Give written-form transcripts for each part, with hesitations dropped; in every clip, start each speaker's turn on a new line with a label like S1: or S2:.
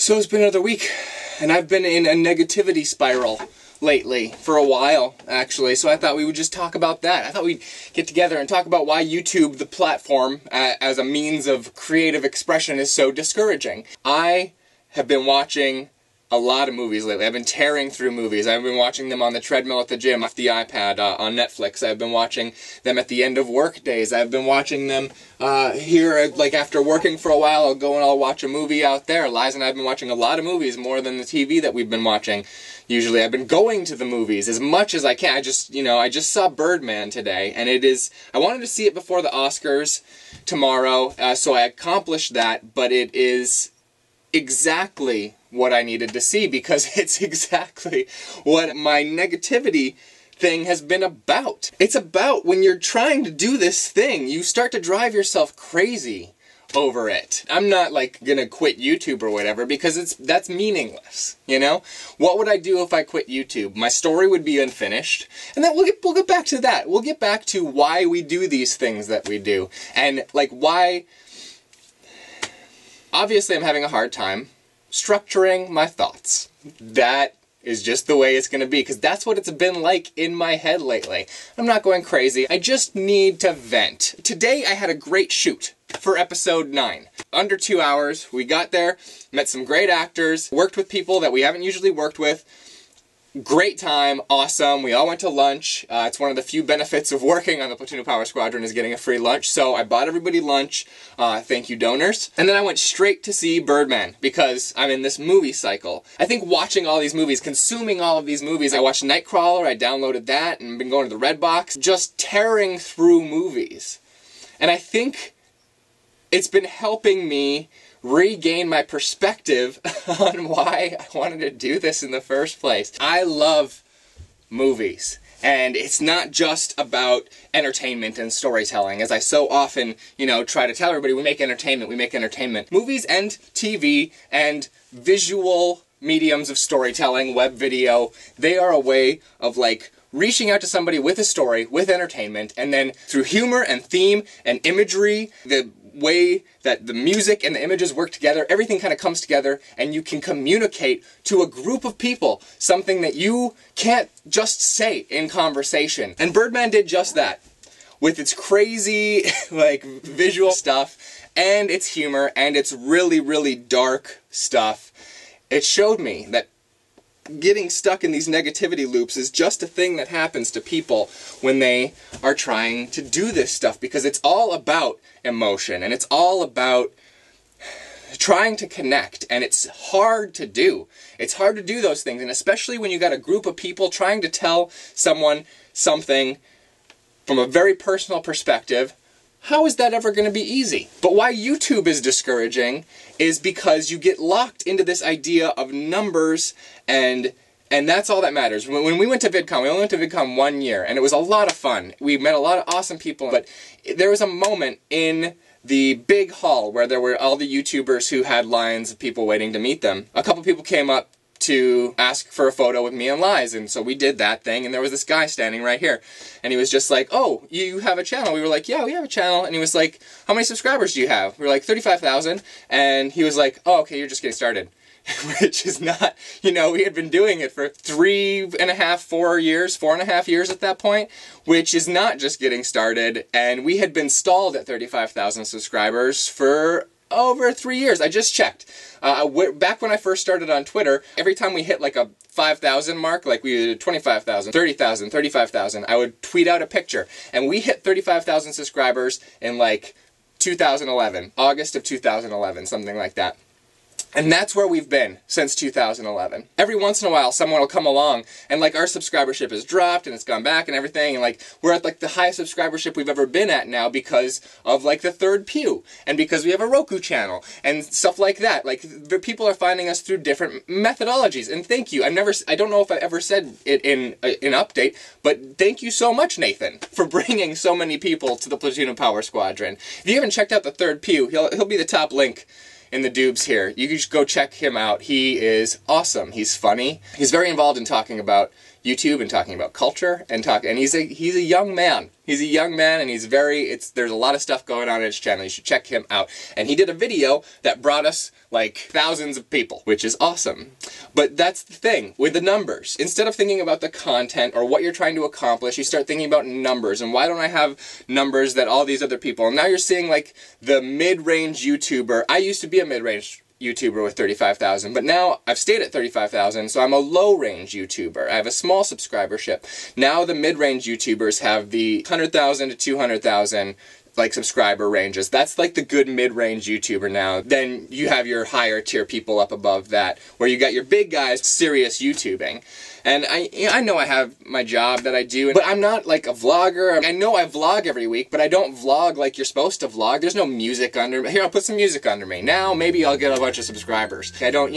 S1: So it's been another week, and I've been in a negativity spiral lately, for a while, actually, so I thought we would just talk about that. I thought we'd get together and talk about why YouTube, the platform, as a means of creative expression, is so discouraging. I have been watching a lot of movies lately. I've been tearing through movies. I've been watching them on the treadmill at the gym, off the iPad, on Netflix. I've been watching them at the end of work days. I've been watching them here, like after working for a while, I'll go and I'll watch a movie out there. Liza and I have been watching a lot of movies, more than the TV that we've been watching. Usually I've been going to the movies as much as I can. I just saw Birdman today, and I wanted to see it before the Oscars tomorrow, so I accomplished that, but it is exactly what I needed to see, because it's exactly what my negativity thing has been about. It's about when you're trying to do this thing, you start to drive yourself crazy over it. I'm not like gonna quit YouTube or whatever, because that's meaningless, you know? What would I do if I quit YouTube? My story would be unfinished, and then we'll get back to that. We'll get back to why we do these things that we do, and like why. Obviously I'm having a hard time structuring my thoughts. That is just the way it's going to be, because that's what it's been like in my head lately. I'm not going crazy. I just need to vent. Today I had a great shoot for episode 9. Under 2 hours. We got there, met some great actors, worked with people that we haven't usually worked with. Great time, awesome. We all went to lunch. It's one of the few benefits of working on the Platoon of Power Squadron is getting a free lunch. So I bought everybody lunch. Thank you, donors. And then I went straight to see Birdman, because I'm in this movie cycle. I think watching all these movies, consuming all of these movies. I watched Nightcrawler, I downloaded that, and been going to the Redbox, just tearing through movies. And I think it's been helping me regain my perspective on why I wanted to do this in the first place. I love movies, and it's not just about entertainment and storytelling, as I so often, try to tell everybody, we make entertainment, we make entertainment. Movies and TV and visual mediums of storytelling, web video, they are a way of like reaching out to somebody with a story, with entertainment, and then through humor and theme and imagery, the way that the music and the images work together, everything kind of comes together, and you can communicate to a group of people something that you can't just say in conversation. And Birdman did just that, with its crazy, like, visual stuff, and its humor, and its really, really dark stuff. It showed me that getting stuck in these negativity loops is just a thing that happens to people when they are trying to do this stuff, because it's all about emotion, and it's all about trying to connect, and it's hard to do. It's hard to do those things, and especially when you got a group of people trying to tell someone something from a very personal perspective. How is that ever going to be easy? But why YouTube is discouraging is because you get locked into this idea of numbers, and that's all that matters. When we went to VidCon, we only went to VidCon 1 year, and it was a lot of fun. We met a lot of awesome people, but there was a moment in the big hall where there were all the YouTubers who had lines of people waiting to meet them. A couple people came up to ask for a photo with me and Liz, and so we did that thing, and there was this guy standing right here, and he was just like, "Oh, you have a channel?" We were like, "Yeah, we have a channel," and he was like, "How many subscribers do you have?" We were like, 35,000, and he was like, "Oh, okay, you're just getting started." Which is not, we had been doing it for 3.5, 4 years, 4.5 years at that point, which is not just getting started, and we had been stalled at 35,000 subscribers for over 3 years. I just checked. Back when I first started on Twitter, every time we hit like a 5,000 mark, like we did 25,000, 30,000, 35,000, I would tweet out a picture. And we hit 35,000 subscribers in like 2011, August of 2011, something like that. And that's where we've been since 2011. Every once in a while, someone will come along, and like our subscribership has dropped, and it's gone back and everything, and like we're at like the highest subscribership we've ever been at now because of like the Third Pew, and because we have a Roku channel, and stuff like that. Like, the people are finding us through different methodologies, and thank you. I don't know if I ever said it in an update, but thank you so much, Nathan, for bringing so many people to the Platoon of Power Squadron. If you haven't checked out the Third Pew, he'll be the top link in the doobs here. You can just go check him out. He is awesome. He's funny. He's very involved in talking about YouTube and talking about culture and he's a young man. He's a young man, and there's a lot of stuff going on his channel. You should check him out. And he did a video that brought us like thousands of people, which is awesome. But that's the thing with the numbers. Instead of thinking about the content or what you're trying to accomplish, you start thinking about numbers. And why don't I have numbers that all these other people? And now you're seeing like the mid-range YouTuber. I used to be a mid-range YouTuber with 35,000, but now I've stayed at 35,000, so I'm a low-range YouTuber. I have a small subscribership. Now the mid-range YouTubers have the 100,000 to 200,000 like subscriber ranges. That's like the good mid-range YouTuber now. Then you have your higher tier people up above that, where you got your big guys serious YouTubing. And I know I have my job that I do, but I'm not like a vlogger. I know I vlog every week, but I don't vlog like you're supposed to vlog. There's no music under me. Here, I'll put some music under me. Now, maybe I'll get a bunch of subscribers. I don't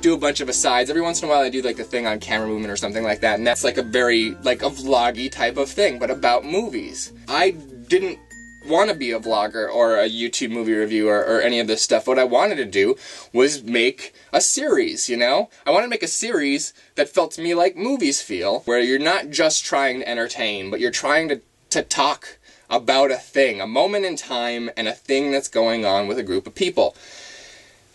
S1: do a bunch of asides. Every once in a while I do like the thing on camera movement or something like that, and that's like a very, like a vloggy type of thing, but about movies. I didn't want to be a vlogger or a YouTube movie reviewer or any of this stuff. What I wanted to do was make a series, you know? I wanted to make a series that felt to me like movies feel, where you're not just trying to entertain, but you're trying to talk about a thing, a moment in time, and a thing that's going on with a group of people.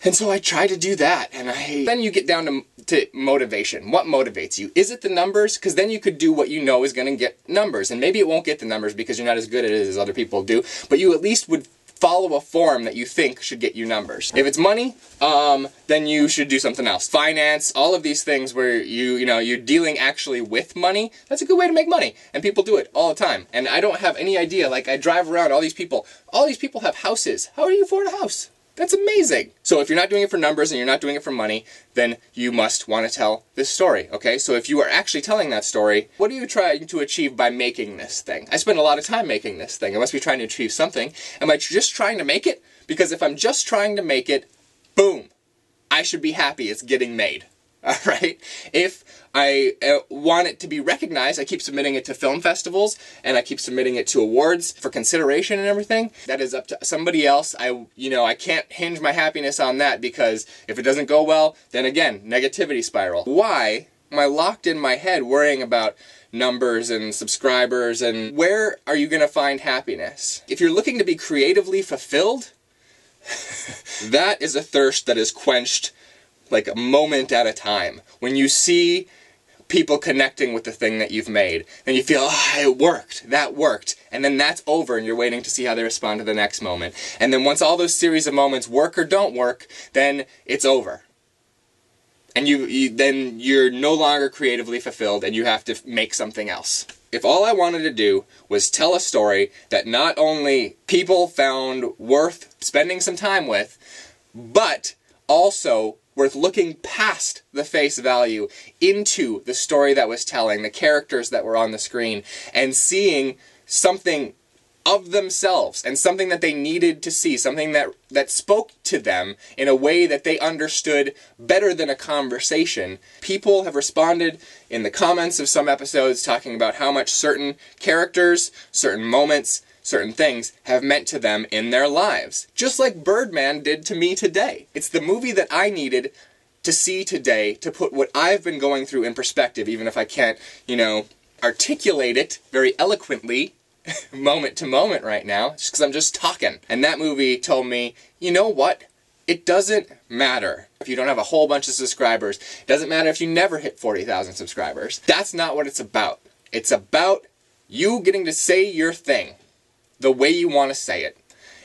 S1: And so I try to do that, and then you get down to motivation. What motivates you? Is it the numbers? Because then you could do what you know is going to get numbers, and maybe it won't get the numbers because you're not as good at it as other people do, but you at least would follow a form that you think should get you numbers. If it's money, then you should do something else. Finance, all of these things where you're dealing actually with money, that's a good way to make money, and people do it all the time. And I don't have any idea, like I drive around, all these people have houses. How do you afford a house? That's amazing. So if you're not doing it for numbers and you're not doing it for money, then you must want to tell this story, okay? So if you are actually telling that story, what are you trying to achieve by making this thing? I spend a lot of time making this thing. I must be trying to achieve something. Am I just trying to make it? Because if I'm just trying to make it, boom, I should be happy it's getting made. All right? If I want it to be recognized, I keep submitting it to film festivals, and I keep submitting it to awards for consideration and everything. That is up to somebody else. I can't hinge my happiness on that, because if it doesn't go well, then again, negativity spiral. Why am I locked in my head worrying about numbers and subscribers, and where are you going to find happiness? If you're looking to be creatively fulfilled, that is a thirst that is quenched like a moment at a time. When you see people connecting with the thing that you've made, and you feel, it worked, that worked, and then that's over, and you're waiting to see how they respond to the next moment. And then once all those series of moments work or don't work, then it's over. And then you're no longer creatively fulfilled, and you have to make something else. If all I wanted to do was tell a story that not only people found worth spending some time with, but also worth looking past the face value into the story that was telling, the characters that were on the screen, and seeing something of themselves and something that they needed to see, something that spoke to them in a way that they understood better than a conversation. People have responded in the comments of some episodes talking about how much certain characters, certain moments, certain things have meant to them in their lives. Just like Birdman did to me today. It's the movie that I needed to see today to put what I've been going through in perspective, even if I can't, articulate it very eloquently moment to moment right now, just because I'm just talking. And that movie told me, you know what? It doesn't matter if you don't have a whole bunch of subscribers. It doesn't matter if you never hit 40,000 subscribers. That's not what it's about. It's about you getting to say your thing the way you want to say it,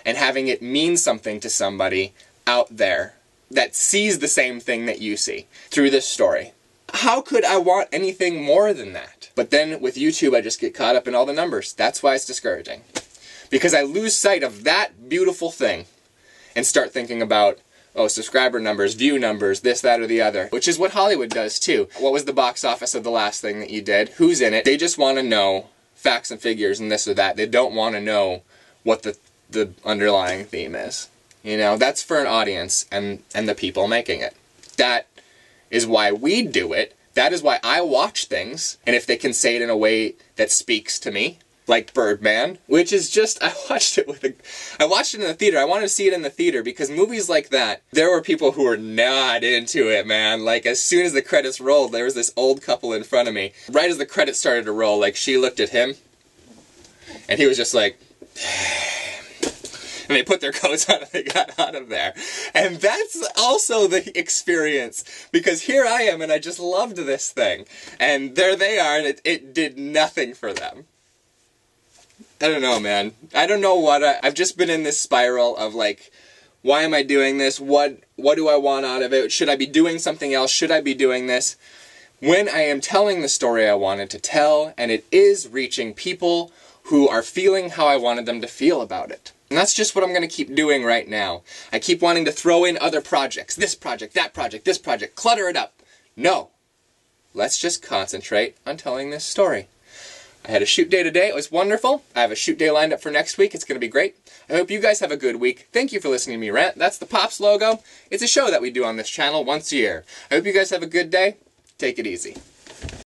S1: and having it mean something to somebody out there that sees the same thing that you see through this story. How could I want anything more than that? But then with YouTube, I just get caught up in all the numbers. That's why it's discouraging. Because I lose sight of that beautiful thing and start thinking about, subscriber numbers, view numbers, this, that, or the other. Which is what Hollywood does too. What was the box office of the last thing that you did? Who's in it? They just want to know facts and figures and this or that. They don't want to know what the underlying theme is. That's for an audience and the people making it. That is why we do it. That is why I watch things, and if they can say it in a way that speaks to me, like Birdman, which is just, I watched it in the theater. I wanted to see it in the theater because movies like that, there were people who were not into it, man. Like, as soon as the credits rolled, there was this old couple in front of me. Right as the credits started to roll, like, she looked at him, and he was just like, and they put their coats on and they got out of there. And that's also the experience, because here I am and I just loved this thing. And there they are, and it did nothing for them. I don't know, man. I don't know what I've just been in this spiral of like, why am I doing this? What do I want out of it? Should I be doing something else? Should I be doing this? When I am telling the story I wanted to tell, and it is reaching people who are feeling how I wanted them to feel about it. And that's just what I'm going to keep doing right now. I keep wanting to throw in other projects. This project, that project, this project. Clutter it up. No. Let's just concentrate on telling this story. I had a shoot day today. It was wonderful. I have a shoot day lined up for next week. It's going to be great. I hope you guys have a good week. Thank you for listening to me rant. That's the Pops logo. It's a show that we do on this channel once a year. I hope you guys have a good day. Take it easy.